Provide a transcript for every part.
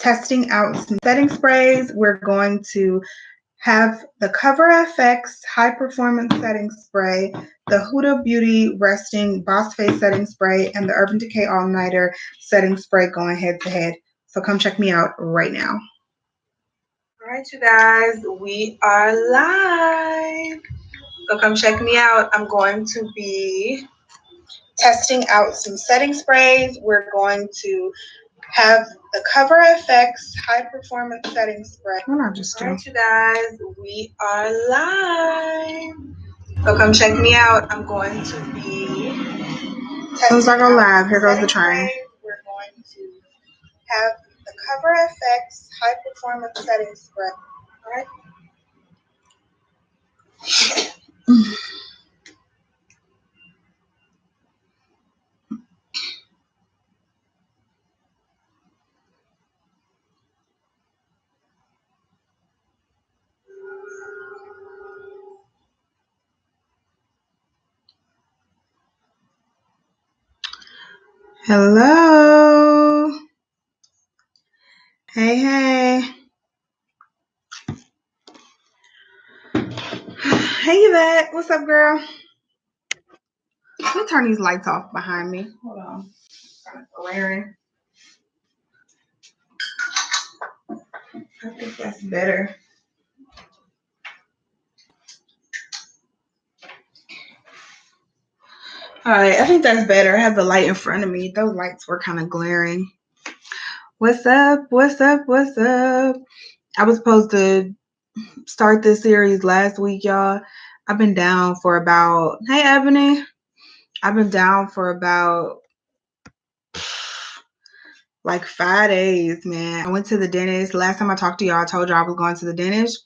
testing out some setting sprays. We're going to have the Coverfx High Performance Setting Spray, the Huda Beauty Resting Boss Face Setting Spray, and the Urban Decay All Nighter Setting Spray going head to head. So come check me out right now. All right, you guys, we are live. So come check me out. I'm going to be testing out some setting sprays. We're going to have the Coverfx High Performance Setting Spray. All right, you guys, we are live. So come check me out. I'm going to be testing as I go live. Here goes the train. We're going to have the Coverfx High Performance Setting Spray. All right. Hello. Hey, hey. Hey, Yvette. What's up, girl? Let me turn these lights off behind me. Hold on. Kind of glaring. I think that's better. All right, I think that's better. I have the light in front of me. Those lights were kind of glaring. What's up? What's up? What's up? I was supposed to start this series last week, y'all. I've been down for about, hey, Ebony. I've been down for about like 5 days, man. I went to the dentist. Last time I talked to y'all, I told y'all I was going to the dentist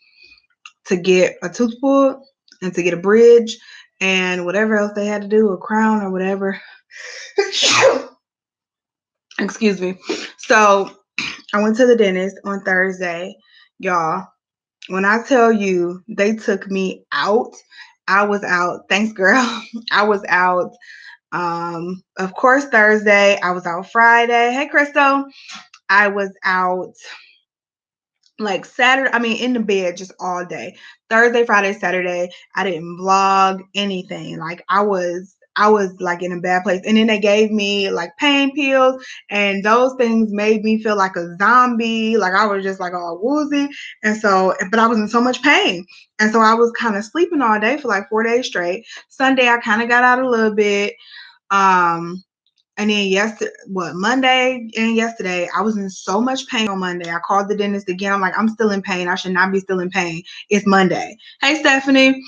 to get a tooth pulled and to get a bridge and whatever else they had to do, a crown or whatever. Excuse me. So I went to the dentist on Thursday. Y'all, when I tell you they took me out, I was out. Thanks, girl. I was out. Of course, Thursday. I was out Friday. Hey, Crystal. I was out like Saturday. I mean, in the bed just all day. Thursday, Friday, Saturday. I didn't vlog anything. Like I was like in a bad place. And then they gave me like pain pills, and those things made me feel like a zombie. Like I was just like all woozy. And so, but I was in so much pain. And so I was kind of sleeping all day for like 4 days straight. Sunday, I kind of got out a little bit. And then Monday and yesterday, I was in so much pain on Monday. I called the dentist again. I'm like, I'm still in pain. I should not be still in pain. It's Monday. Hey, Stephanie.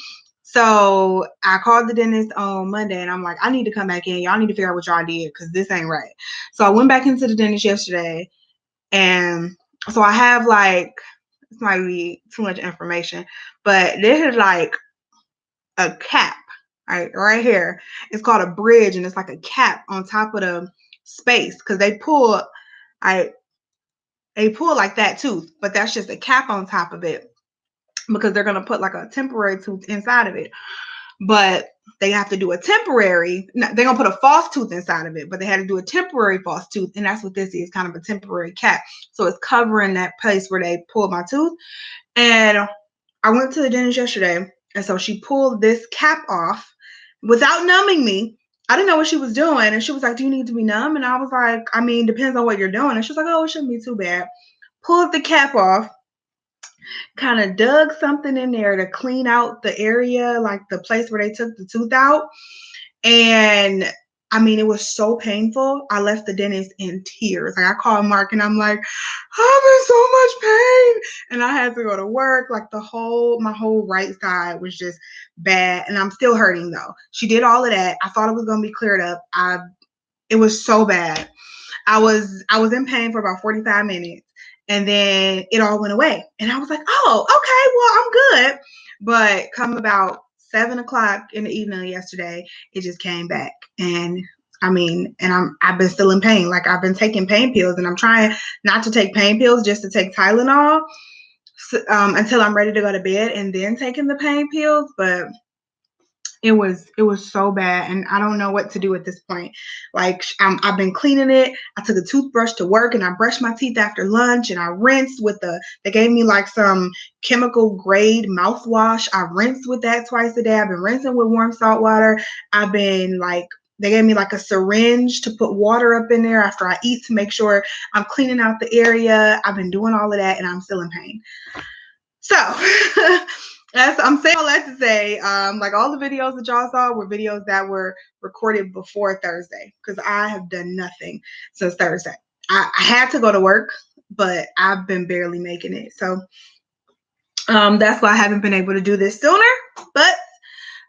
So I called the dentist on Monday and I'm like, I need to come back in. Y'all need to figure out what y'all did because this ain't right. So I went back into the dentist yesterday. And so I have like, this might be too much information, but this is like a cap. Right here. It's called a bridge, and it's like a cap on top of the space because they pull like that tooth, but that's just a cap on top of it because they're gonna put like a temporary tooth inside of it. But they have to do a temporary. They're gonna put a false tooth inside of it, but they had to do a temporary false tooth, and that's what this is, kind of a temporary cap. So it's covering that place where they pulled my tooth. And I went to the dentist yesterday, and so she pulled this cap off without numbing me. I didn't know what she was doing. And she was like, do you need to be numb? And I was like, I mean, depends on what you're doing. And she was like, oh, it shouldn't be too bad. Pulled the cap off, kind of dug something in there to clean out the area, like the place where they took the tooth out. And I mean, it was so painful. I left the dentist in tears. Like I called Mark and I'm like, I'm in so much pain. And I had to go to work. Like my whole right side was just bad. And I'm still hurting though. She did all of that. I thought it was going to be cleared up. It was so bad. I was in pain for about 45 minutes. And then it all went away. And I was like, oh, okay, well, I'm good. But come about 7 o'clock in the evening yesterday, it just came back. And I mean, and I've been still in pain. Like I've been taking pain pills, and I'm trying not to take pain pills, just to take Tylenol until I'm ready to go to bed, and then taking the pain pills. But It was so bad, and I don't know what to do at this point. Like, I've been cleaning it. I took a toothbrush to work, and I brushed my teeth after lunch, and I rinsed with they gave me like some chemical grade mouthwash. I rinsed with that twice a day. I've been rinsing with warm salt water. I've been like, they gave me like a syringe to put water up in there after I eat to make sure I'm cleaning out the area. I've been doing all of that, and I'm still in pain. So I'm saying all that to say, like, all the videos that y'all saw were videos that were recorded before Thursday, because I have done nothing since Thursday. I had to go to work, but I've been barely making it. So that's why I haven't been able to do this sooner. But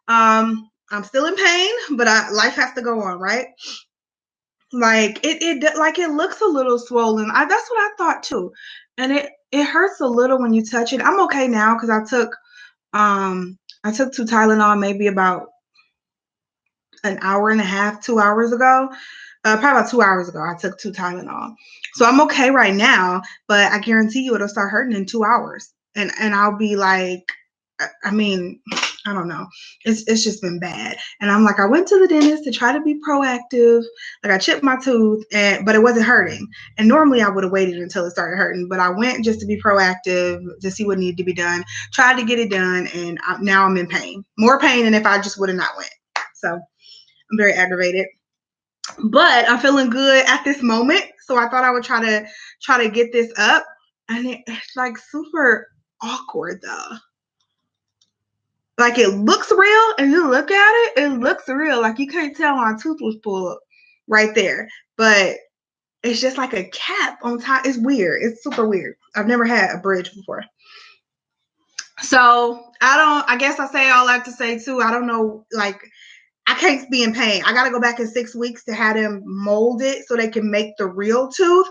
I'm still in pain, but life has to go on, right? Like, it looks a little swollen. That's what I thought too, and it hurts a little when you touch it. I'm okay now because I took 2 Tylenol maybe about an hour and a half, 2 hours ago. Probably about 2 hours ago, I took 2 Tylenol. So I'm okay right now, but I guarantee you it'll start hurting in 2 hours. And I'll be like, I mean, I don't know. It's just been bad. And I'm like, I went to the dentist to try to be proactive. Like, I chipped my tooth, but it wasn't hurting. And normally I would have waited until it started hurting, but I went just to be proactive, to see what needed to be done. Tried to get it done, and now I'm in pain. More pain than if I just would have not went. So I'm very aggravated. But I'm feeling good at this moment. So I thought I would try to get this up. And it's like super awkward though. Like, it looks real, and you look at it, it looks real. Like, you can't tell my tooth was pulled right there. But it's just like a cap on top. It's weird. It's super weird. I've never had a bridge before. So I guess I say all that to say too, I don't know, like, I can't be in pain. I got to go back in 6 weeks to have them mold it so they can make the real tooth.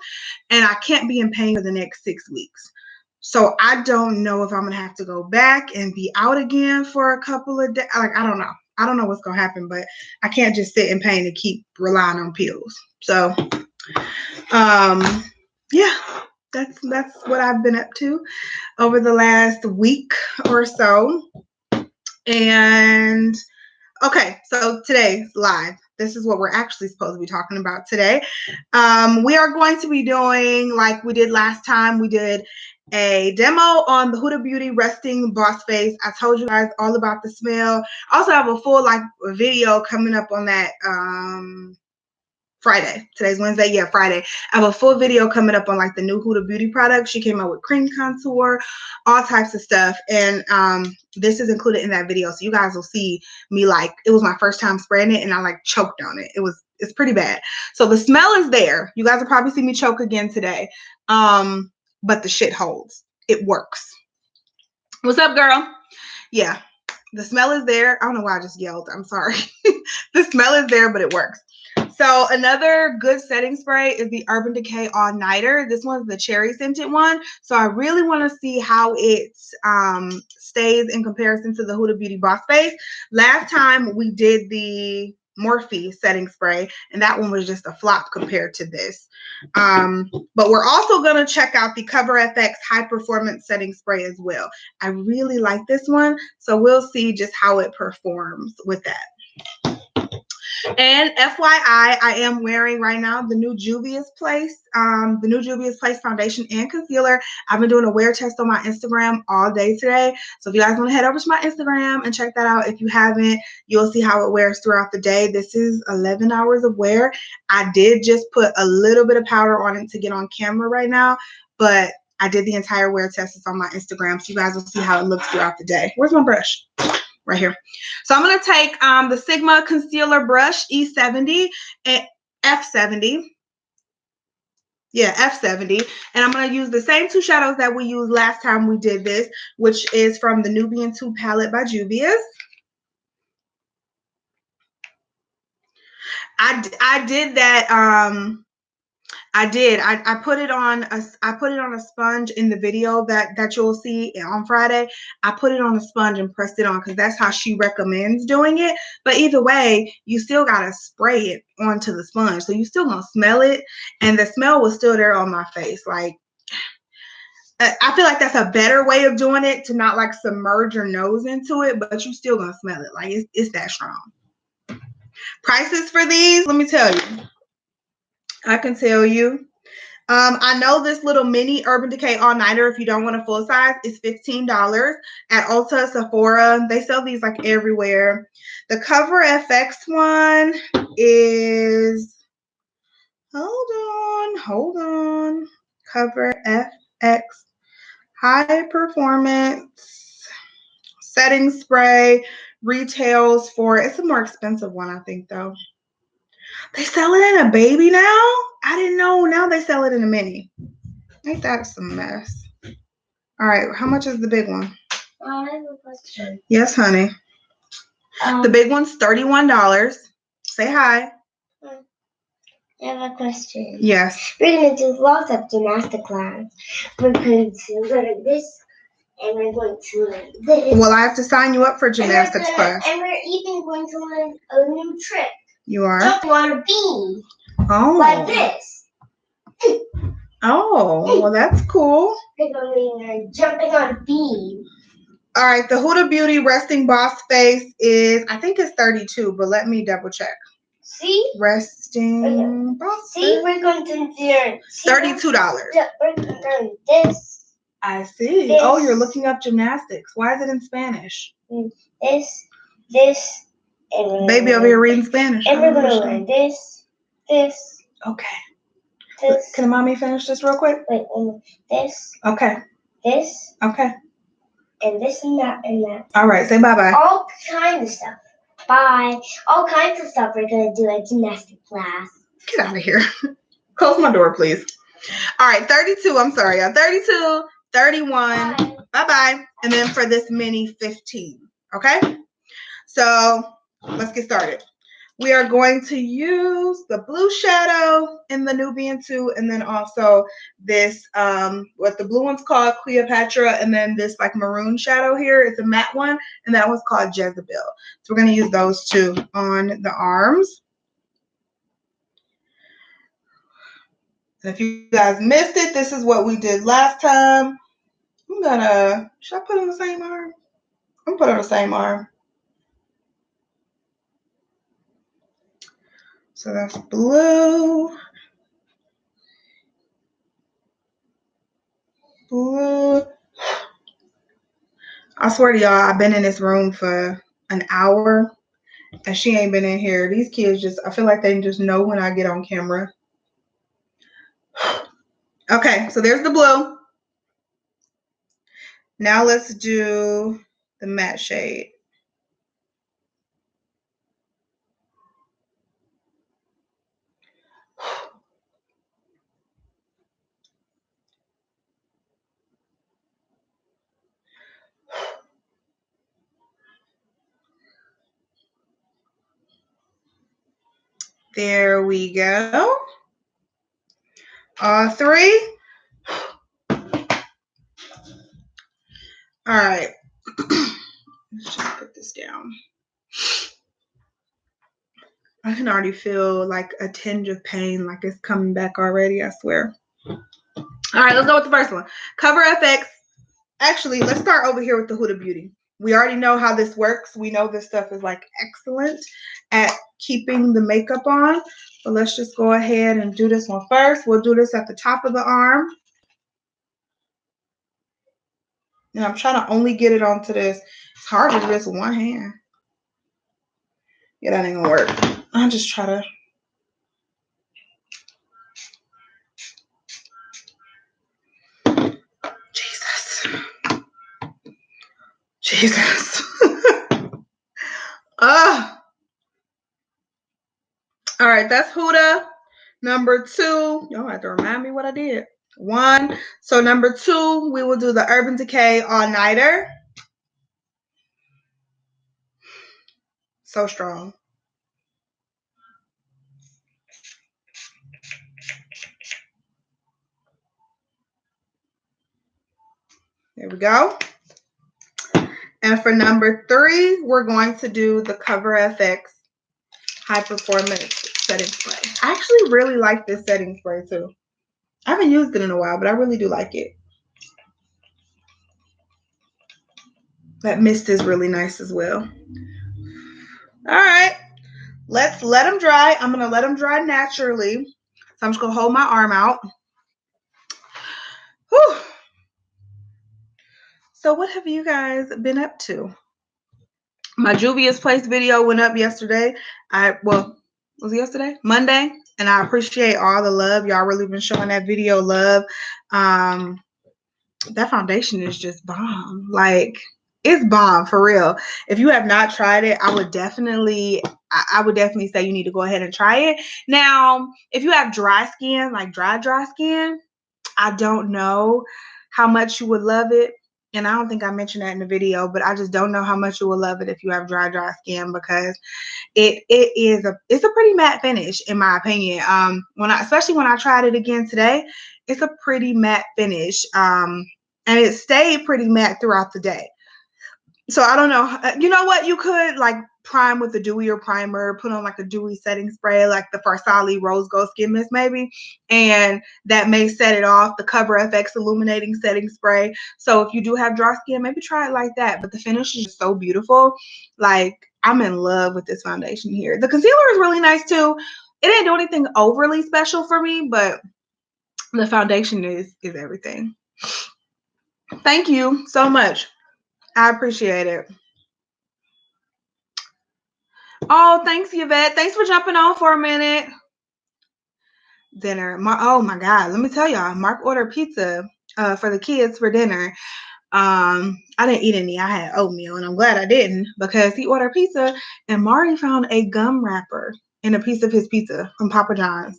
And I can't be in pain for the next 6 weeks. So I don't know if I'm going to have to go back and be out again for a couple of days. Like, I don't know. I don't know what's going to happen, but I can't just sit in pain and keep relying on pills. So, yeah, that's what I've been up to over the last week or so. And okay, so today's live. This is what we're actually supposed to be talking about today. We are going to be doing, like we did last time, we did a demo on the Huda Beauty Resting Boss Face. I told you guys all about the smell. I also have a full video coming up on that Friday. Today's Wednesday. Yeah, Friday. I have a full video coming up on the new Huda Beauty product. She came out with cream contour, all types of stuff. And this is included in that video. So you guys will see me, it was my first time spraying it, and I choked on it. It's pretty bad. So the smell is there. You guys will probably see me choke again today. But the shit holds. It works. What's up, girl? Yeah. The smell is there. I don't know why I just yelled. I'm sorry. The smell is there, but it works. So another good setting spray is the Urban Decay All Nighter. This one's the cherry scented one. So I really want to see how it stays in comparison to the Huda Beauty Boss Face. Last time we did the Morphe setting spray, and that one was just a flop compared to this. But we're also going to check out the Coverfx High Performance Setting Spray as well. I really like this one, so we'll see just how it performs with that. And FYI, I am wearing right now the new Juvia's Place, foundation and concealer. I've been doing a wear test on my Instagram all day today. So if you guys want to head over to my Instagram and check that out, if you haven't, you'll see how it wears throughout the day. This is 11 hours of wear. I did just put a little bit of powder on it to get on camera right now, but I did the entire wear test. It's on my Instagram, so you guys will see how it looks throughout the day. Where's my brush? Right here. So I'm going to take the Sigma Concealer Brush E70 and F70. Yeah, F70. And I'm going to use the same two shadows that we used last time we did this, which is from the Nubian 2 palette by Juvia's. I did that. I put it on a sponge in the video that you'll see on Friday. I put it on a sponge and pressed it on because that's how she recommends doing it. But either way, you still gotta spray it onto the sponge, so you still gonna smell it, and the smell was still there on my face. Like, I feel like that's a better way of doing it, to not like submerge your nose into it, but you still gonna smell it. Like it's that strong. Prices for these, let me tell you. I can tell you. I know this little mini Urban Decay all-nighter, if you don't want a full size, is $15 at Ulta, Sephora. They sell these like everywhere. The Coverfx one is, hold on. Coverfx high performance setting spray retails for, it's a more expensive one, I think, though. They sell it in a baby now? I didn't know. Now they sell it in a mini. Ain't that some mess? All right, how much is the big one? I have a question. Yes, honey. The big one's $31. Say hi. I have a question. Yes. We're going to do lots of gymnastic class. We're going to learn this, and we're going to learn this. Well, I have to sign you up for gymnastics class. And we're even going to learn a new trick. You are? Jumping on a beam. Oh. Like this. Oh, well, that's cool. We're going to learn jumping on a beam. All right, the Huda Beauty Resting Boss Face is, I think it's 32, but let me double check. See? Resting Boss Face. See, we're going to learn. $32. We're going to learn this. I see. This. Oh, you're looking up gymnastics. Why is it in Spanish? This, and baby over here reading Spanish. And we're going to learn this. Okay. This. Can mommy finish this real quick? Wait, this. Okay. This. Okay. And this and that and that. All right, say bye-bye. All kinds of stuff. Bye. All kinds of stuff we're going to do at gymnastic class. Get out of here. Close my door, please. All right, 32. I'm sorry. 32, 31. Bye-bye. And then for this mini, 15. Okay? So let's get started. We are going to use the blue shadow in the Nubian 2, and then also this, what the blue one's called Cleopatra, and then this like maroon shadow here. It's a matte one, and that one's called Jezebel. So we're going to use those two on the arms. And if you guys missed it, this is what we did last time. I'm gonna, should I put on the same arm? I'm gonna put on the same arm. So that's blue. Blue. I swear to y'all, I've been in this room for an hour and she ain't been in here. These kids just, I feel like they just know when I get on camera. Okay, so there's the blue. Now let's do the matte shade. There we go. All three. All right. Let's just put this down. I can already feel like a tinge of pain, like it's coming back already, I swear. All right, let's go with the first one. Coverfx. Actually, let's start over here with the Huda Beauty. We already know how this works. We know this stuff is like excellent at keeping the makeup on. So let's just go ahead and do this one first. We'll do this at the top of the arm. And I'm trying to only get it onto this. It's hard to do this with one hand. Yeah, that ain't gonna work. I'll just try to. Jesus. All right, that's Huda. Number 2, y'all have to remind me what I did. 1. So number 2, we will do the Urban Decay all-nighter. So strong. There we go. And for number 3, we're going to do the Coverfx High Performance Setting Spray. I actually really like this setting spray too. I haven't used it in a while, but I really do like it. That mist is really nice as well. All right. Let's let them dry. I'm going to let them dry naturally. So I'm just going to hold my arm out. Whew. So what have you guys been up to? My Juvia's Place video went up yesterday. Was it yesterday? Monday. And I appreciate all the love. Y'all really been showing that video love. That foundation is just bomb. Like, it's bomb for real. If you have not tried it, I would definitely say you need to go ahead and try it. Now, if you have dry skin, like dry skin, I don't know how much you would love it. And I don't think I mentioned that in the video, but I just don't know how much you will love it if you have dry skin, because it's a pretty matte finish in my opinion. Especially when I tried it again today, it's a pretty matte finish. And it stayed pretty matte throughout the day. So I don't know. You know what? You could like prime with a dewier primer, put on like a dewy setting spray, like the Farsali Rose Gold Skin Mist maybe, and that may set it off. The Coverfx Illuminating Setting Spray. So if you do have dry skin, maybe try it like that. But the finish is just so beautiful. Like, I'm in love with this foundation here. The concealer is really nice too. It didn't do anything overly special for me, but the foundation is everything. Thank you so much. I appreciate it. Oh, thanks, Yvette. Thanks for jumping on for a minute. Dinner. Oh my God. Let me tell y'all. Mark ordered pizza for the kids for dinner. I didn't eat any. I had oatmeal, and I'm glad I didn't, because he ordered pizza and Mari found a gum wrapper in a piece of his pizza from Papa John's.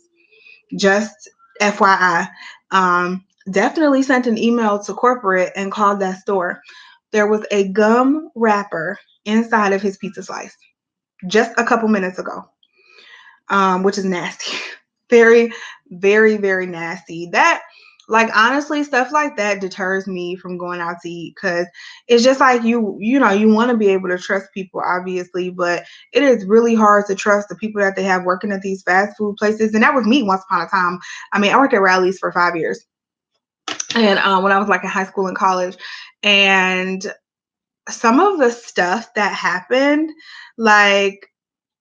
Just FYI. Definitely sent an email to corporate and called that store. There was a gum wrapper inside of his pizza slice just a couple minutes ago, which is nasty. Very, very, very nasty. That, like, honestly, stuff like that deters me from going out to eat, because it's just like you want to be able to trust people, obviously, but it is really hard to trust the people that they have working at these fast food places. And that was me once upon a time. I mean, I worked at Rally's for 5 years, and when I was like in high school and college, and some of the stuff that happened, like,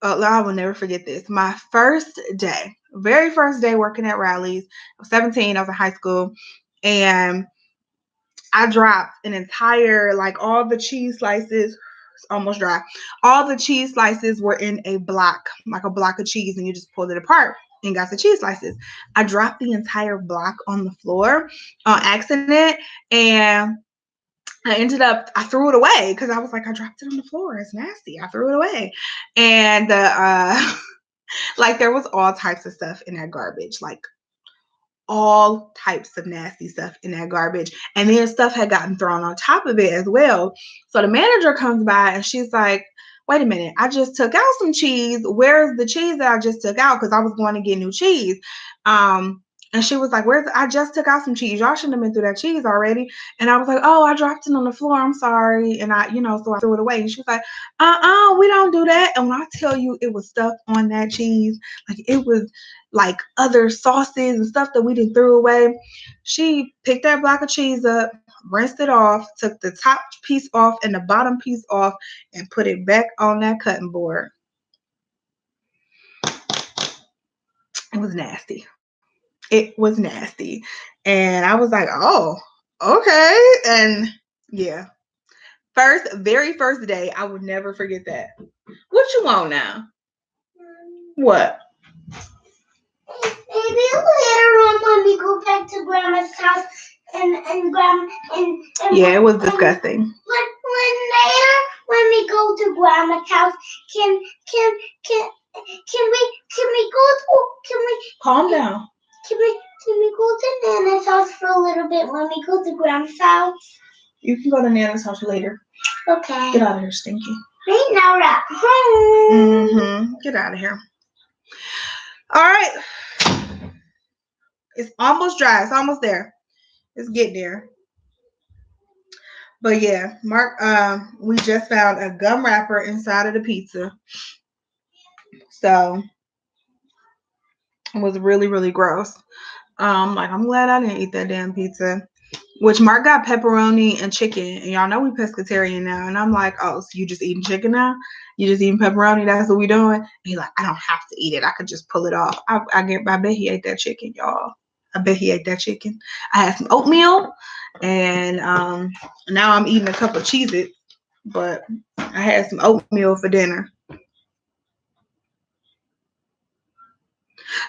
I will never forget this. My very first day working at Rally's, I was 17, I was in high school, and I dropped an entire, like, all the cheese slices, it's almost dry. All the cheese slices were in a block, like a block of cheese, and you just pulled it apart and got the cheese slices. I dropped the entire block on the floor on accident, and I threw it away because I was like, I dropped it on the floor. It's nasty. I threw it away. And like, there was all types of stuff in that garbage, like all types of nasty stuff in that garbage. And then stuff had gotten thrown on top of it as well. So the manager comes by and she's like, wait a minute, I just took out some cheese. Where's the cheese that I just took out? Because I was going to get new cheese. And she was like, I just took out some cheese. Y'all shouldn't have been through that cheese already. And I was like, oh, I dropped it on the floor. I'm sorry. And so I threw it away. And she was like, we don't do that. And when I tell you it was stuff on that cheese, like, it was like other sauces and stuff that we didn't throw away. She picked that block of cheese up, rinsed it off, took the top piece off and the bottom piece off, and put it back on that cutting board. It was nasty. It was nasty. And I was like, oh, okay. And yeah. Very first day, I would never forget that. What you want now? What? Maybe later on when we go back to Grandma's house and Grandma and yeah, it was disgusting. When we go to Grandma's house, can we Calm down. Can we go to Nana's house for a little bit when we go to Grandma's house? You can go to Nana's house later. Okay. Get out of here, Stinky. Right now we're at home. Get out of here. All right. It's almost dry. It's almost there. It's getting there. But yeah, Mark, we just found a gum wrapper inside of the pizza. So it was really, really gross. Like, I'm glad I didn't eat that damn pizza. which Mark got pepperoni and chicken, and y'all know we pescatarian now. And I'm like, oh, so you just eating chicken now? You just eating pepperoni? That's what we doing? And he's like, I don't have to eat it. I could just pull it off. I bet he ate that chicken, y'all. I bet he ate that chicken. I had some oatmeal, and now I'm eating a couple of Cheez-Its, but I had some oatmeal for dinner.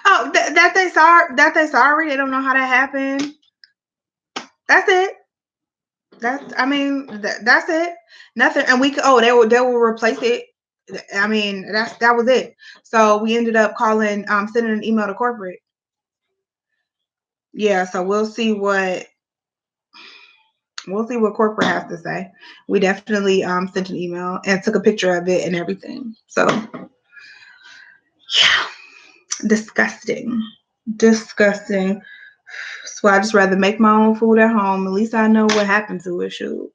Oh, that they sorry. They don't know how that happened. That's it. That's it. Nothing. And we they will replace it. I mean, that was it. So we ended up calling, sending an email to corporate. Yeah, so we'll see what corporate has to say. We definitely sent an email and took a picture of it and everything. So yeah, disgusting. So I just rather make my own food at home. At least I know what happened to it. Shoot.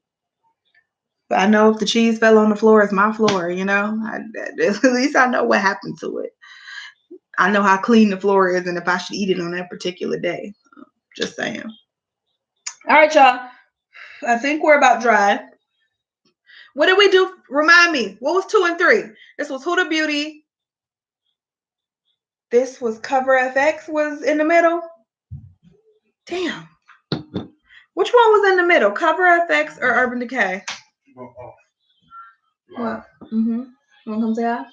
But I know if the cheese fell on the floor, it's my floor, you know? At least I know what happened to it. I know how clean the floor is and if I should eat it on that particular day. Just saying. All right, y'all. I think we're about dry. What did we do? Remind me. What was 2 and 3? This was Huda Beauty. This was Coverfx was in the middle. Damn. Which one was in the middle? Coverfx or Urban Decay? What? Mm-hmm. You want to come say hi?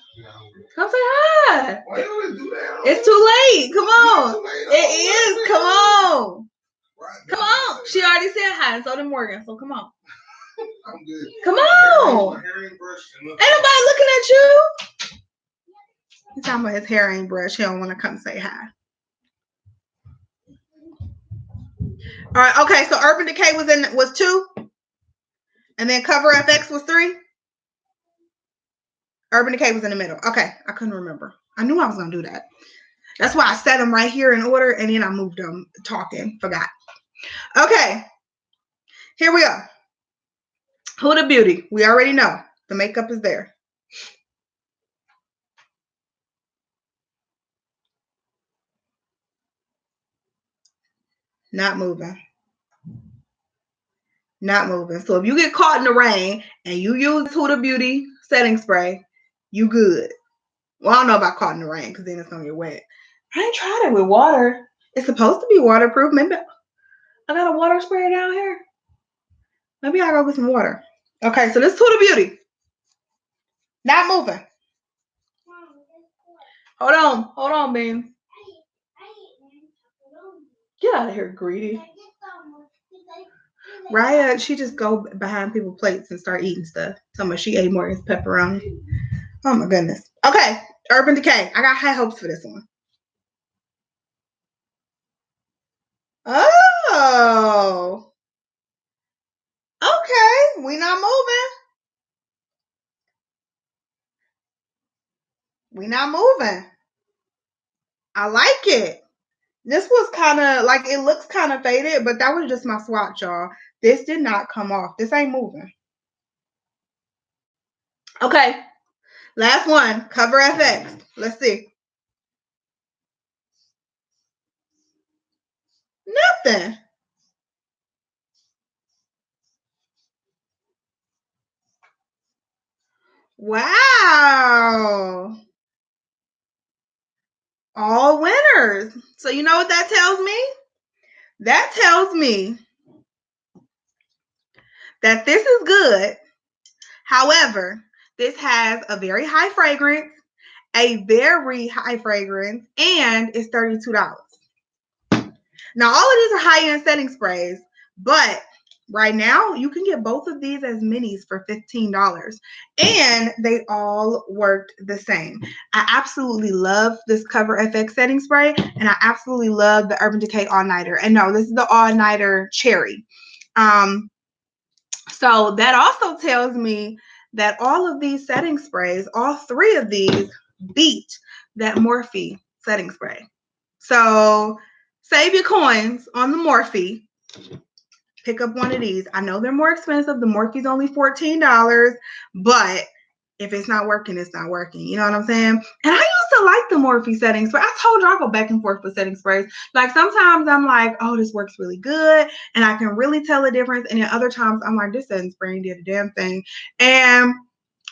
Come say hi. Why you do that? It's too late. Come on. It is. Come on. Come on. She already said hi, and so did Morgan. So come on. I'm good. Come on. Ain't nobody looking at you. He's talking about his hair ain't brushed. He don't want to come say hi. All right. Okay. So Urban Decay was 2, and then Coverfx was 3. Urban Decay was in the middle. Okay. I couldn't remember. I knew I was gonna do that. That's why I set them right here in order, and then I moved them talking. Forgot. Okay. Here we go. Huda Beauty. We already know the makeup is there. Not moving. Not moving. So if you get caught in the rain and you use Huda Beauty setting spray, you good. Well, I don't know about caught in the rain because then it's gonna get wet. I ain't tried it with water. It's supposed to be waterproof. Maybe I got a water sprayer down here. Maybe I'll go get some water. Okay, so this is Huda Beauty. Not moving. Hold on, bean. Get out of here, greedy. Raya, she just go behind people's plates and start eating stuff. Tell me she ate more than pepperoni. Oh my goodness. Okay, Urban Decay. I got high hopes for this one. Oh. Okay, we not moving. We not moving. I like it. This was kind of like, it looks kind of faded, but that was just my swatch, y'all. This did not come off. This ain't moving. Okay, last one, Coverfx. Let's see. Nothing. Wow. All winners. So you know what that tells me? That tells me that this is good. However, this has a very high fragrance, and it's $32. Now, all of these are high-end setting sprays, but right now you can get both of these as minis for $15, and they all worked the same. I absolutely love this Coverfx setting spray, and I absolutely love the Urban Decay All Nighter. And no, this is the All Nighter Cherry. So that also tells me that all of these setting sprays, all 3 of these, beat that Morphe setting spray. So save your coins on the Morphe. Pick up one of these. I know they're more expensive. The Morphe's only $14, but if it's not working, it's not working. You know what I'm saying? And I used to like the Morphe setting spray. I told you I go back and forth with setting sprays. Like sometimes I'm like, oh, this works really good, and I can really tell a difference. And then other times I'm like, this setting spray did a damn thing. And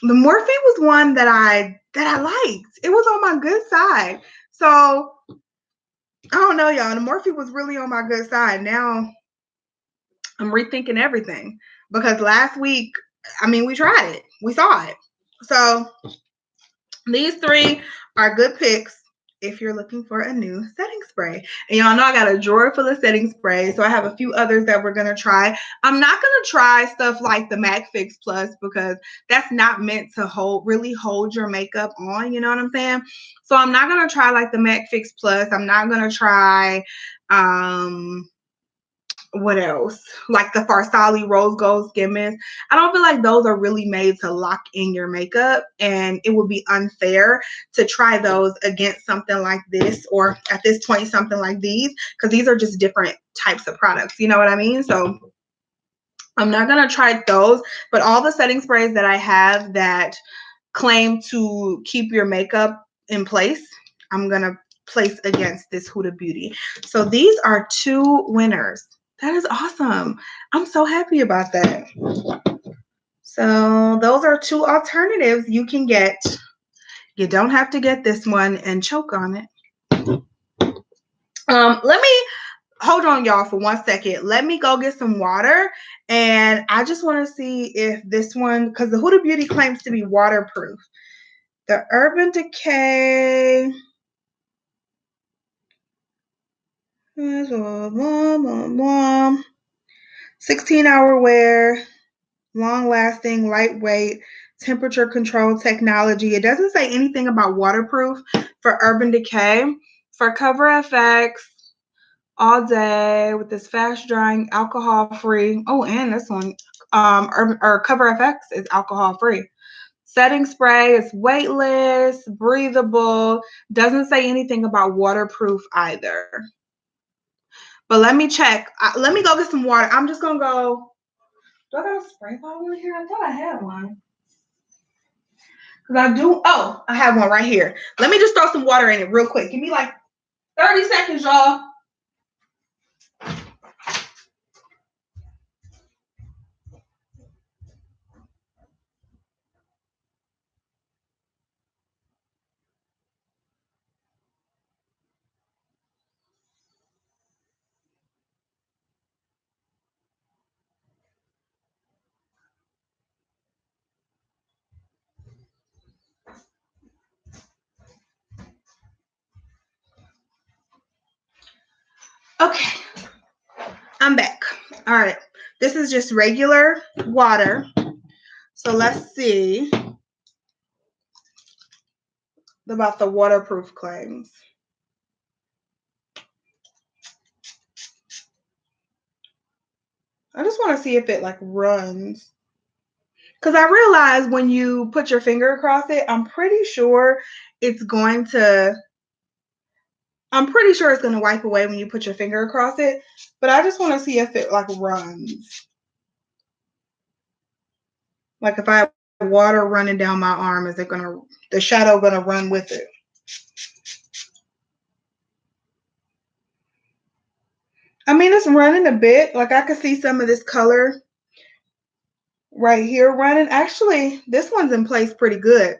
the Morphe was one that I liked. It was on my good side. So I don't know, y'all. The Morphe was really on my good side. Now I'm rethinking everything because last week, I mean, we tried it. We saw it. So these three are good picks if you're looking for a new setting spray. And y'all know I got a drawer full of setting sprays, so I have a few others that we're going to try. I'm not going to try stuff like the MAC Fix Plus because that's not meant to really hold your makeup on, you know what I'm saying? So I'm not going to try like the MAC Fix Plus. I'm not going to try what else? Like the Farsali Rose Gold Skin Mist. I don't feel like those are really made to lock in your makeup, and it would be unfair to try those against something like this, or at this point something like these, because these are just different types of products, you know what I mean? So I'm not going to try those, but all the setting sprays that I have that claim to keep your makeup in place, I'm going to place against this Huda Beauty. So these are two winners. That is awesome. I'm so happy about that. So those are two alternatives you can get. You don't have to get this one and choke on it. Let me hold on, y'all, for 1 second. Let me go get some water. And I just want to see if this one, because the Huda Beauty claims to be waterproof. The Urban Decay. 16-hour wear, long-lasting, lightweight, temperature-controlled technology. It doesn't say anything about waterproof for Urban Decay. For Coverfx, all day with this fast-drying, alcohol-free. Oh, and this one, Coverfx is alcohol-free. Setting spray is weightless, breathable. Doesn't say anything about waterproof either. But let me check. Let me go get some water. I'm just going to go. Do I got a spray bottle in here? I thought I had one. Because I do. Oh, I have one right here. Let me just throw some water in it real quick. Give me like 30 seconds, y'all. Okay. I'm back. All right. This is just regular water. So let's see about the waterproof claims. I just want to see if it like runs. Because I realize when you put your finger across it, I'm pretty sure it's going to wipe away when you put your finger across it. But I just want to see if it like runs. Like if I have water running down my arm, is it the shadow gonna run with it? I mean, it's running a bit. Like I could see some of this color right here running. Actually, this one's in place pretty good.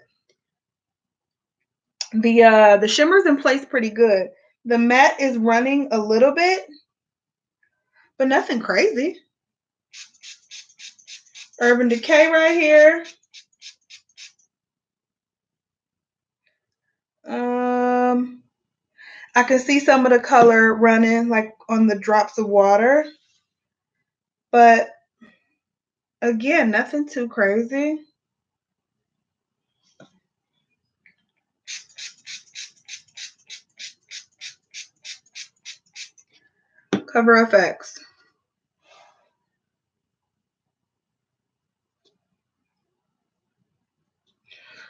The shimmer's in place pretty good. The matte is running a little bit, but nothing crazy. Urban Decay right here. I can see some of the color running like on the drops of water, but again, nothing too crazy. Coverfx.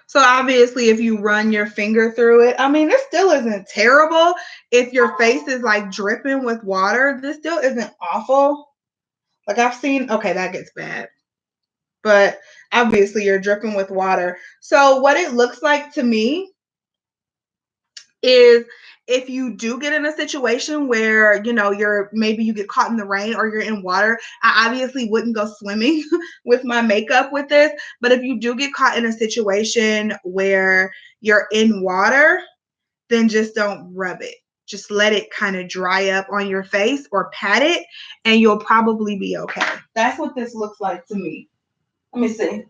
So obviously if you run your finger through it, I mean, this still isn't terrible. If your face is like dripping with water, this still isn't awful. Like I've seen, okay, that gets bad. But obviously you're dripping with water. So what it looks like to me is if you do get in a situation where, you know, maybe you get caught in the rain or you're in water. I obviously wouldn't go swimming with my makeup with this, but if you do get caught in a situation where you're in water, then just don't rub it. Just let it kind of dry up on your face or pat it, and you'll probably be okay. That's what this looks like to me. Let me see.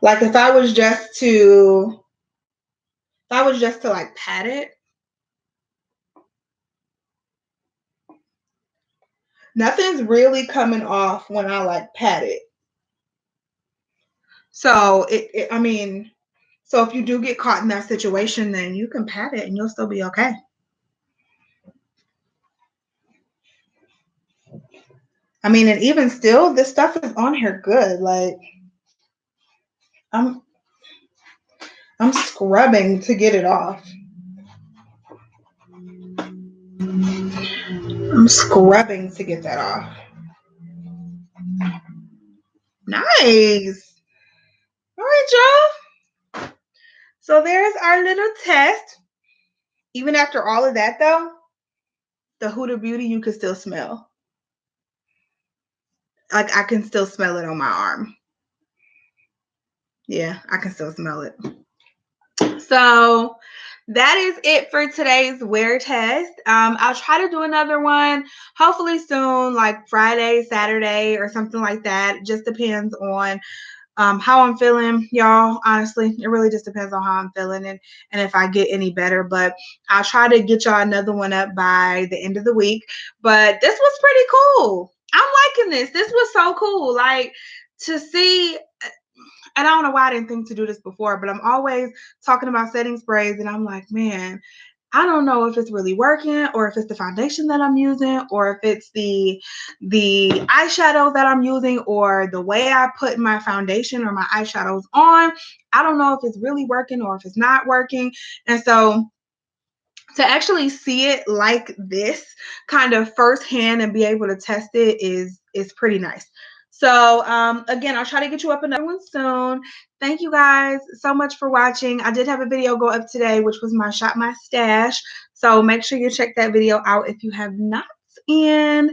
Like if I was just to like pat it, nothing's really coming off when I like pat it. So I mean, so if you do get caught in that situation, then you can pat it and you'll still be okay. I mean, and even still, this stuff is on here good. Like I'm scrubbing to get it off. I'm scrubbing to get that off. Nice. All right, y'all. So there's our little test. Even after all of that, though, the Huda Beauty you can still smell. Like I can still smell it on my arm. Yeah, I can still smell it. So that is it for today's wear test. I'll try to do another one hopefully soon, like Friday, Saturday, or something like that. It just depends on how I'm feeling, y'all. Honestly, it really just depends on how I'm feeling and if I get any better. But I'll try to get y'all another one up by the end of the week. But this was pretty cool. I'm liking this. This was so cool. Like to see. And I don't know why I didn't think to do this before, but I'm always talking about setting sprays, and I'm like, man, I don't know if it's really working or if it's the foundation that I'm using or if it's the eyeshadows that I'm using or the way I put my foundation or my eyeshadows on. I don't know if it's really working or if it's not working. And so to actually see it like this kind of firsthand and be able to test it is pretty nice. So again, I'll try to get you up another one soon. Thank you guys so much for watching. I did have a video go up today, which was my Shop My Stash. So make sure you check that video out if you have not. And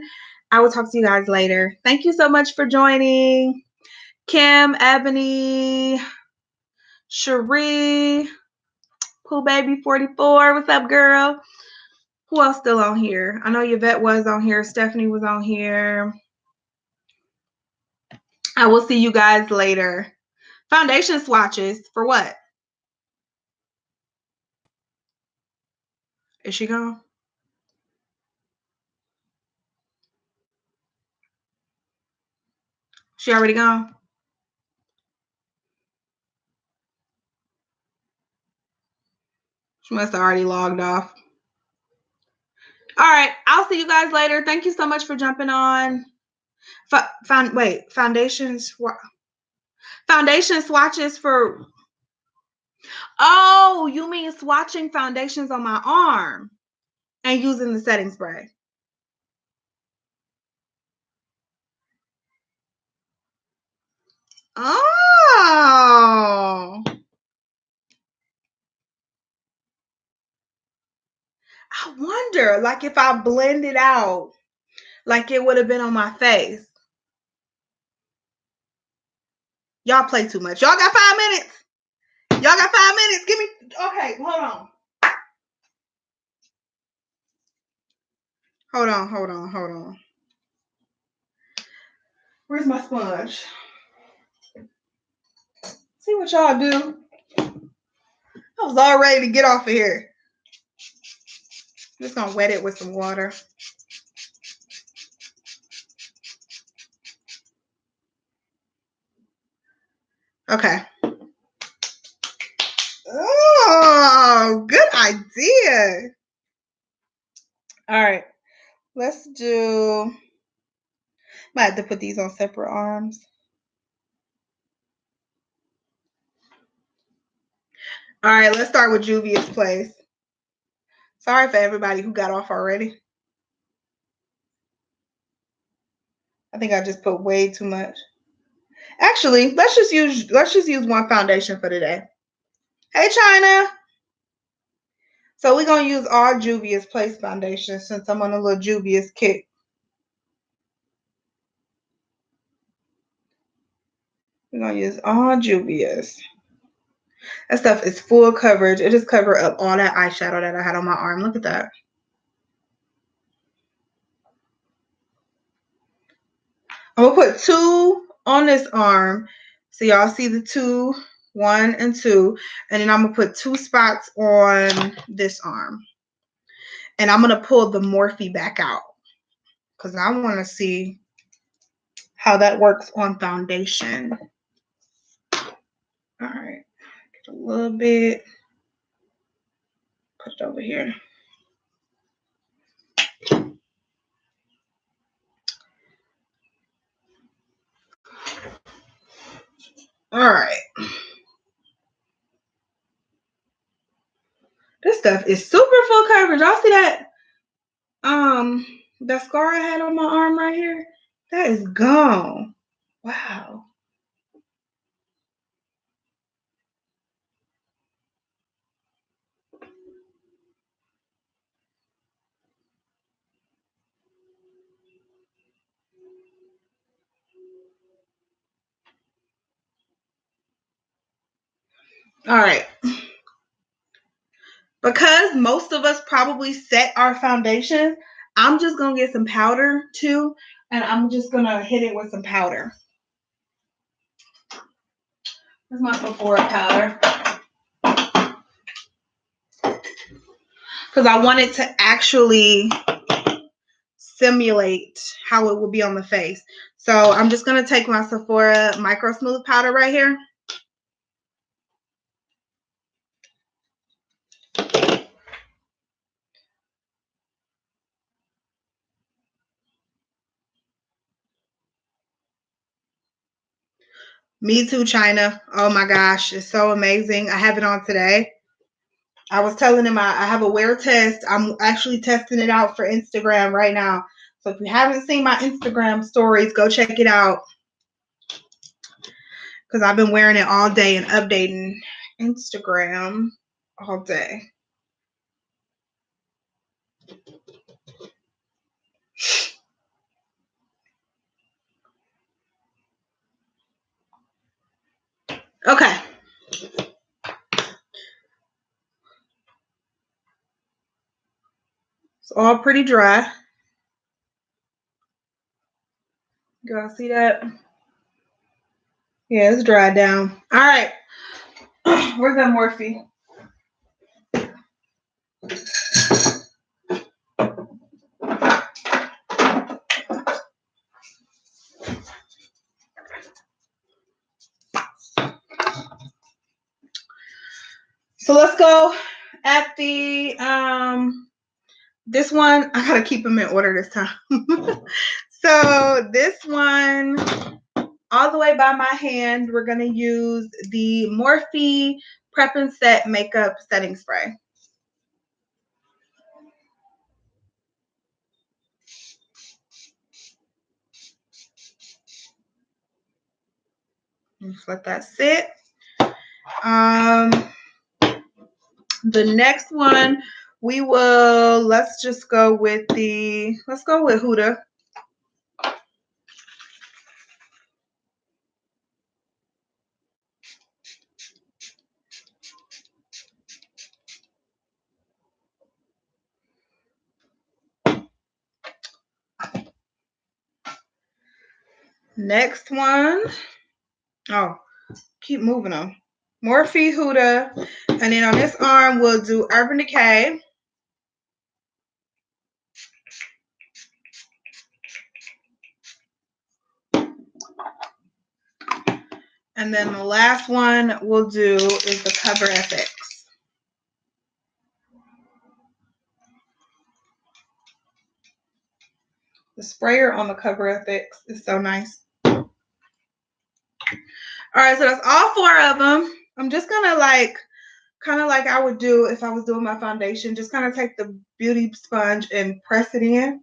I will talk to you guys later. Thank you so much for joining. Kim, Ebony, Cherie, Pooh Baby 44. What's up, girl? Who else still on here? I know Yvette was on here. Stephanie was on here. I will see you guys later. Foundation swatches for what? Is she gone? She already gone? She must have already logged off. All right. I'll see you guys later. Thank you so much for jumping on. Foundation swatches for... Oh, you mean swatching foundations on my arm and using the setting spray? Oh. I wonder, like, if I blend it out, like it would have been on my face. Y'all play too much. Y'all got 5 minutes. Y'all got 5 minutes. Give me... Okay, hold on. Hold on. Where's my sponge? See what y'all do. I was all ready to get off of here. I'm just gonna wet it with some water. Okay. Oh, good idea. All right. Let's do... Might have to put these on separate arms. All right, let's start with Juvia's Place. Sorry for everybody who got off already. I think I just put way too much. Actually, let's just use one foundation for today. Hey, China. So we're going to use all Juvia's Place foundation since I'm on a little Juvia's kick. We're going to use all Juvia's. That stuff is full coverage. It just covered up all that eyeshadow that I had on my arm. Look at that. I'm going to put 2 on this arm. So y'all see the 2, 1 and 2. And then I'm going to put 2 spots on this arm. And I'm going to pull the Morphe back out because I want to see how that works on foundation. All right. Get a little bit. Put it over here. All right. This stuff is super full coverage. Y'all see that? That scar I had on my arm right here? That is gone. Wow. All right. Because most of us probably set our foundation, I'm just going to get some powder too. And I'm just going to hit it with some powder. This is my Sephora powder. Because I want it to actually simulate how it will be on the face. So I'm just going to take my Sephora Micro Smooth powder right here. Me too, China. Oh my gosh, it's so amazing. I have it on today. I was telling him I have a wear test. I'm actually testing it out for Instagram right now. So if you haven't seen my Instagram stories, go check it out. Because I've been wearing it all day and updating Instagram all day. Okay. It's all pretty dry. Y'all see that? Yeah, it's dried down. All right. Where's that Morphe? So let's go at the this one. I gotta keep them in order this time. So this one, all the way by my hand, we're gonna use the Morphe Prep and Set Makeup Setting Spray. Just let that sit. The next one we will, let's go with Huda. Next one, oh, keep moving on. Morphe, Huda, and then on this arm we'll do Urban Decay. And then the last one we'll do is the Coverfx. The sprayer on the Coverfx is so nice. All right, so that's all 4 of them. I'm just gonna kind of like I would do if I was doing my foundation, just kind of take the beauty sponge and press it in.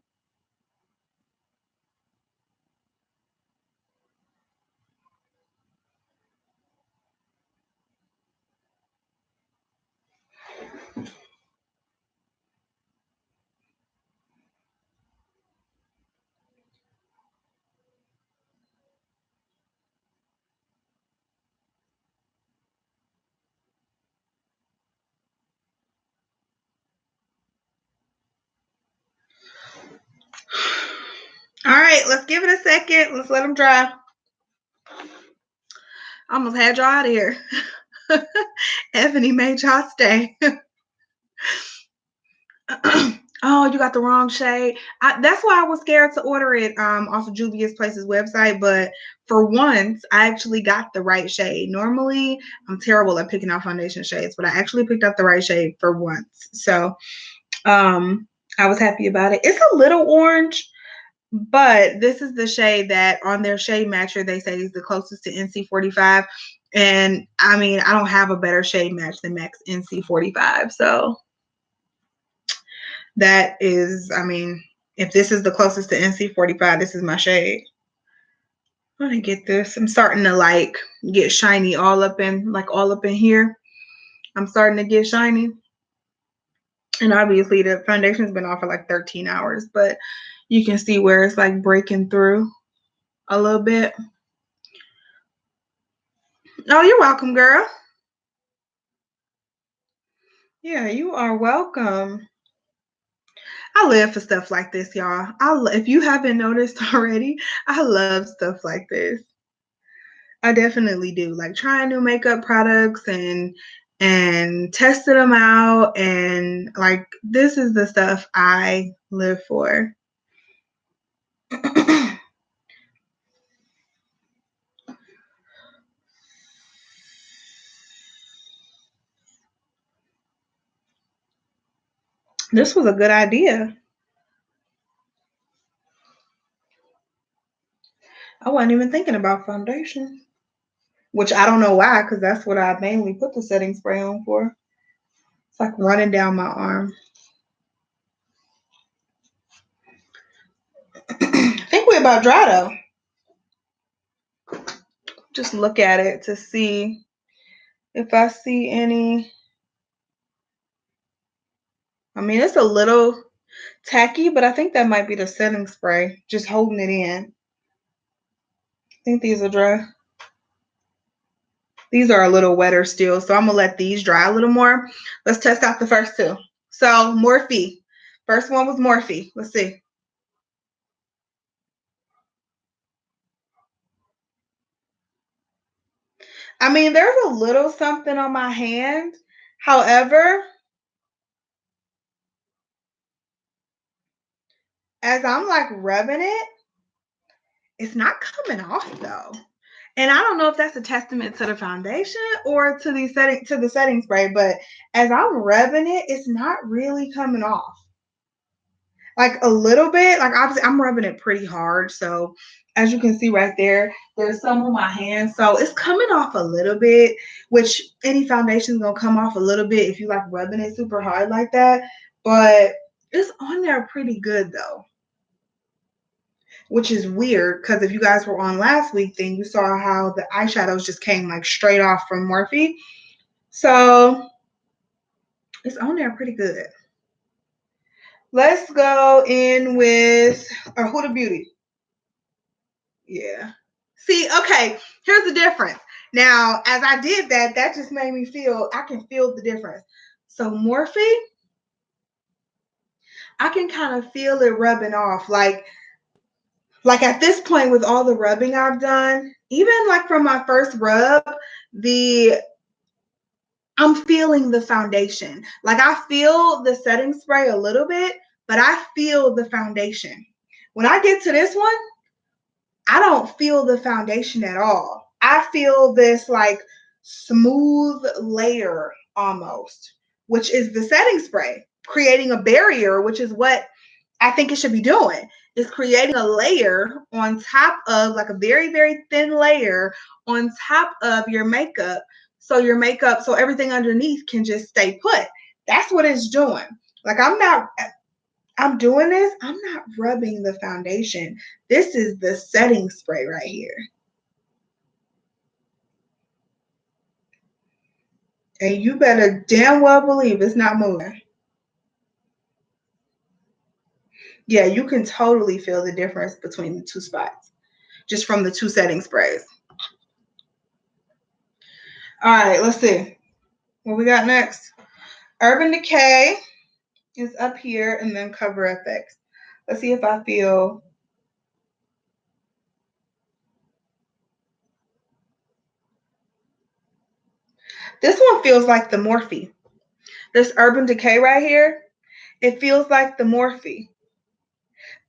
All right, let's give it a second. Let's let them dry. I almost had y'all out of here. Ebony made y'all stay. Oh, you got the wrong shade. That's why I was scared to order it off of Juvia's Place's website. But for once, I actually got the right shade. Normally, I'm terrible at picking out foundation shades, but I actually picked out the right shade for once. So I was happy about it. It's a little orange, but this is the shade that on their shade matcher they say is the closest to NC45. And I mean, I don't have a better shade match than MAC's NC45. So that is, I mean, if this is the closest to NC45, this is my shade. I'm gonna get this. I'm starting to like get shiny all up in here. I'm starting to get shiny. And obviously the foundation's been off for like 13 hours, but you can see where it's like breaking through a little bit. Oh, you're welcome, girl. Yeah, you are welcome. I live for stuff like this, y'all. If you haven't noticed already, I love stuff like this. I definitely do. Like trying new makeup products and testing them out, and like this is the stuff I live for. This was a good idea. I wasn't even thinking about foundation, which I don't know why, because that's what I mainly put the setting spray on for. It's like running down my arm. I think we're about dry though. Just look at it to see if I see any. I mean, it's a little tacky, but I think that might be the setting spray, just holding it in. I think these are dry. These are a little wetter still, so I'm gonna let these dry a little more. Let's test out the first two. So Morphe. First one was Morphe. Let's see. I mean, there's a little something on my hand. However, as I'm like rubbing it, it's not coming off though. And I don't know if that's a testament to the foundation or to the setting spray, but as I'm rubbing it, it's not really coming off. Like a little bit, like obviously I'm rubbing it pretty hard. So as you can see right there, there's some on my hand. So it's coming off a little bit, which any foundation is gonna come off a little bit if you like rubbing it super hard like that. But it's on there pretty good though, which is weird because if you guys were on last week, then you saw how the eyeshadows just came like straight off from Morphe. So it's on there pretty good. Let's go in with Huda Beauty. Yeah. See, okay, here's the difference. Now, as I did that, that just made me feel, I can feel the difference. So Morphe, I can kind of feel it rubbing off. Like at this point with all the rubbing I've done, even like from my first rub, I'm feeling the foundation. Like I feel the setting spray a little bit, but I feel the foundation. When I get to this one, I don't feel the foundation at all. I feel this like smooth layer almost, which is the setting spray, creating a barrier, which is what I think it should be doing, is creating a layer on top of like a very, very thin layer on top of your makeup. So your makeup, so everything underneath can just stay put. That's what it's doing. Like I'm doing this, I'm not rubbing the foundation. This is the setting spray right here. And you better damn well believe it's not moving. Yeah, you can totally feel the difference between the two spots just from the two setting sprays. All right, let's see what we got next. Urban Decay is up here and then Coverfx. Let's see if I feel This one feels like the Morphe. This Urban Decay right here, it feels like the Morphe.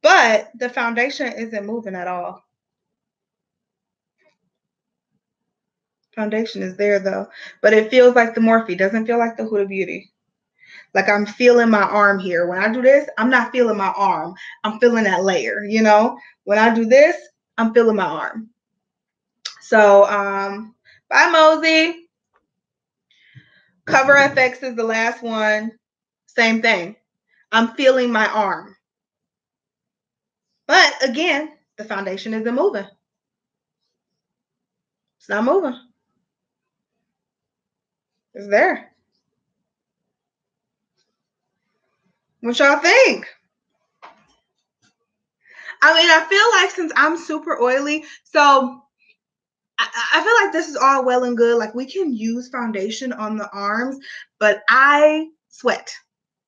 But the foundation isn't moving at all. Foundation is there though. But it feels like the Morphe. Doesn't feel like the Huda Beauty. Like I'm feeling my arm here. When I do this, I'm not feeling my arm. I'm feeling that layer, you know? When I do this, I'm feeling my arm. So, bye Mosey. Coverfx is the last one. Same thing. I'm feeling my arm. But again, the foundation isn't moving. It's not moving. It's there. What y'all think? I mean, I feel like since I'm super oily, so I feel like this is all well and good. Like we can use foundation on the arms, but I sweat.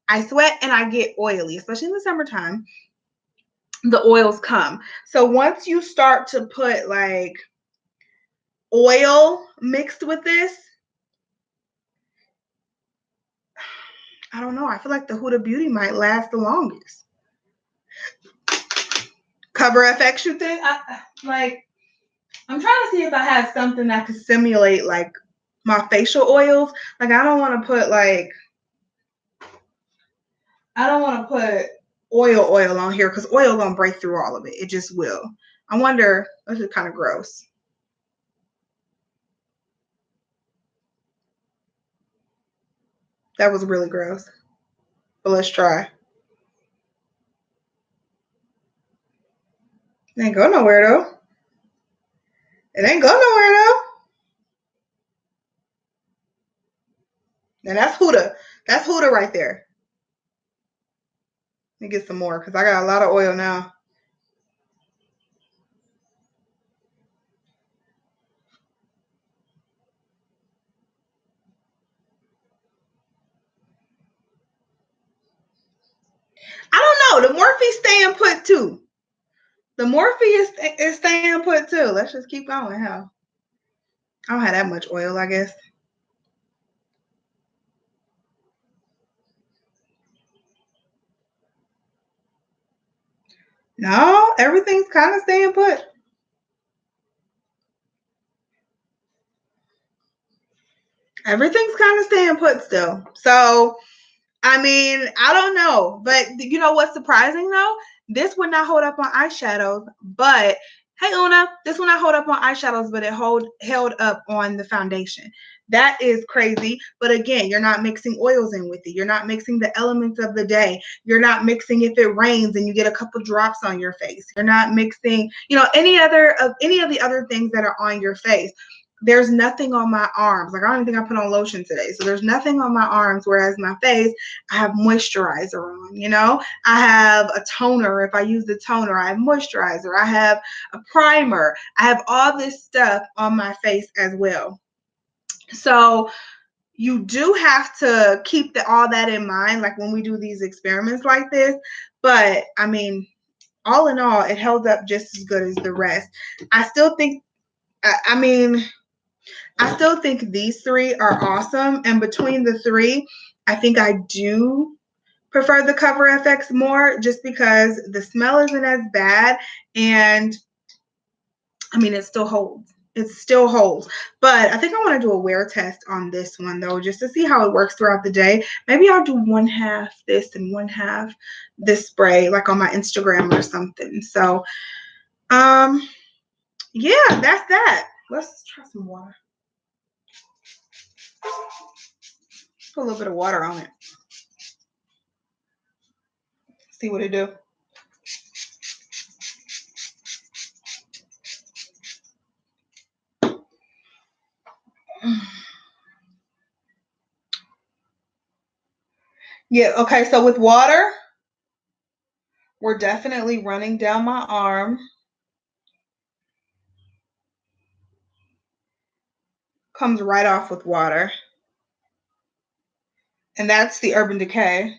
I sweat and I get oily, especially in the summertime. The oils come. So once you start to put like oil mixed with this, I don't know. I feel like the Huda Beauty might last the longest. Coverfx, you think? I'm trying to see if I have something that could simulate like my facial oils. Like I don't want to put oil on here because oil gonna break through all of it. It just will. I wonder, this is kind of gross. That was really gross. But let's try. It ain't go nowhere though. It ain't go nowhere though. And that's Huda. That's Huda right there. Let me get some more because I got a lot of oil now. I don't know. The Morphe staying put too. The Morphe is staying put too. Let's just keep going. Hell, I don't have that much oil, I guess. No, everything's kind of staying put. Everything's kind of staying put still. So, I mean, I don't know. But you know what's surprising though? This would not hold up on eyeshadows, but hey Una, this will not hold up on eyeshadows, but it held up on the foundation. That is crazy. But again, you're not mixing oils in with it. You're not mixing the elements of the day. You're not mixing if it rains and you get a couple drops on your face. You're not mixing, any of the other things that are on your face. There's nothing on my arms. Like I don't even think I put on lotion today. So there's nothing on my arms, whereas my face, I have moisturizer on, I have a toner. If I use the toner, I have moisturizer. I have a primer. I have all this stuff on my face as well. So you do have to keep all that in mind, like when we do these experiments like this. But I mean, all in all, it held up just as good as the rest. I still think, I still think these three are awesome. And between the three, I think I do prefer the Coverfx more just because the smell isn't as bad. And I mean, it still holds. It still holds. But I think I want to do a wear test on this one, though, just to see how it works throughout the day. Maybe I'll do one half this and one half this spray, like on my Instagram or something. So, yeah, that's that. Let's try some water. Put a little bit of water on it. See what it do. Yeah, okay, so with water, we're definitely running down my arm. Comes right off with water. And that's the Urban Decay.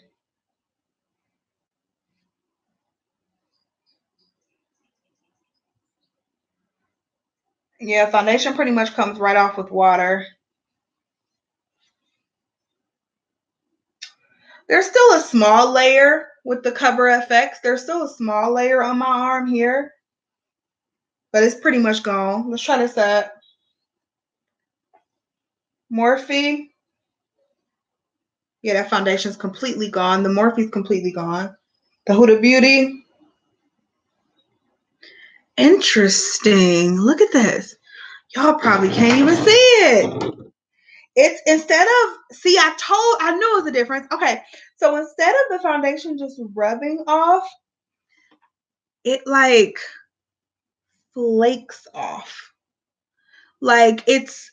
Yeah, foundation pretty much comes right off with water. There's still a small layer with the Coverfx. There's still a small layer on my arm here, but it's pretty much gone. Let's try this up. Morphe. Yeah, that foundation's completely gone. The Morphe's completely gone. The Huda Beauty. Interesting. Look at this. Y'all probably can't even see it. It's instead of, see, I knew it was a difference. Okay, so instead of the foundation just rubbing off, it like flakes off. Like it's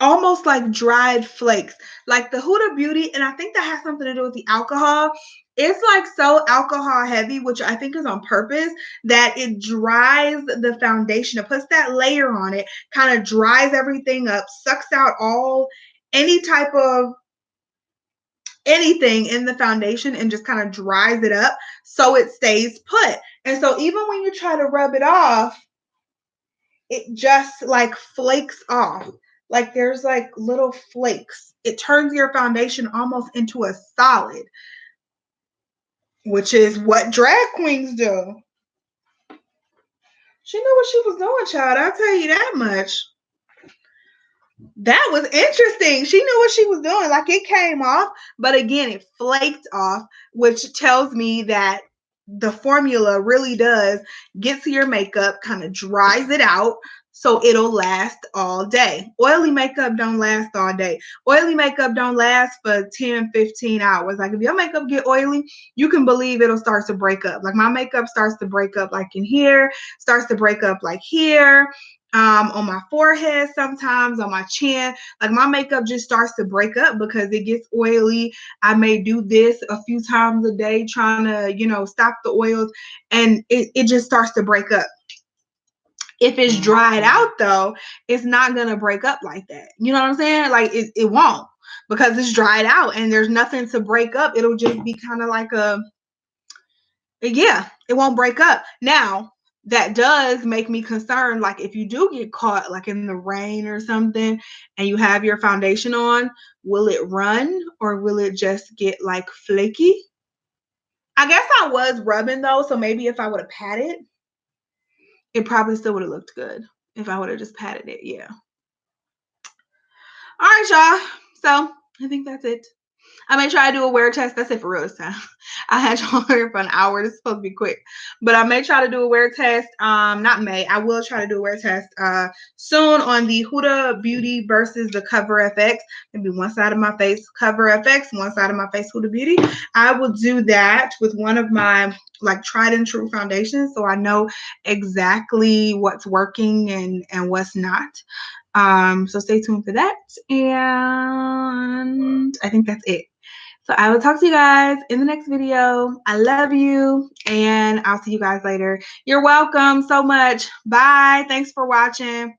almost like dried flakes. Like the Huda Beauty, and I think that has something to do with the alcohol. It's like so alcohol heavy, which I think is on purpose, that it dries the foundation. It puts that layer on it, kind of dries everything up, sucks out any type of anything in the foundation and just kind of dries it up so it stays put. And so even when you try to rub it off, it just like flakes off. Like there's like little flakes. It turns your foundation almost into a solid, which is what drag queens do. She knew what she was doing, child. I'll tell you that much. That was interesting. She knew what she was doing. Like it came off, but again, it flaked off, which tells me that the formula really does get to your makeup, kind of dries it out so it'll last all day. Oily makeup don't last all day. Oily makeup don't last for 10, 15 hours. Like if your makeup get oily, you can believe it'll start to break up. Like my makeup starts to break up like in here, starts to break up like here. On my forehead, sometimes on my chin, like my makeup just starts to break up because it gets oily. I may do this a few times a day trying to, stop the oils, and it just starts to break up. If it's dried out though, it's not gonna break up like that. You know what I'm saying? Like it won't, because it's dried out and there's nothing to break up. It'll just be kind of like it won't break up. Now, that does make me concerned. Like if you do get caught like in the rain or something and you have your foundation on, will it run or will it just get like flaky? I guess I was rubbing though, so maybe if I would have patted, it probably still would have looked good if I would have just patted it. Yeah. All right, y'all. So I think that's it. I may try to do a wear test. That's it for real this time. I had y'all here for an hour. This is supposed to be quick. But I may try to do a wear test. I will try to do a wear test soon on the Huda Beauty versus the Coverfx. Maybe one side of my face Coverfx, one side of my face Huda Beauty. I will do that with one of my like tried and true foundations, so I know exactly what's working and what's not. So stay tuned for that. And I think that's it. So I will talk to you guys in the next video. I love you, and I'll see you guys later. You're welcome so much. Bye. Thanks for watching.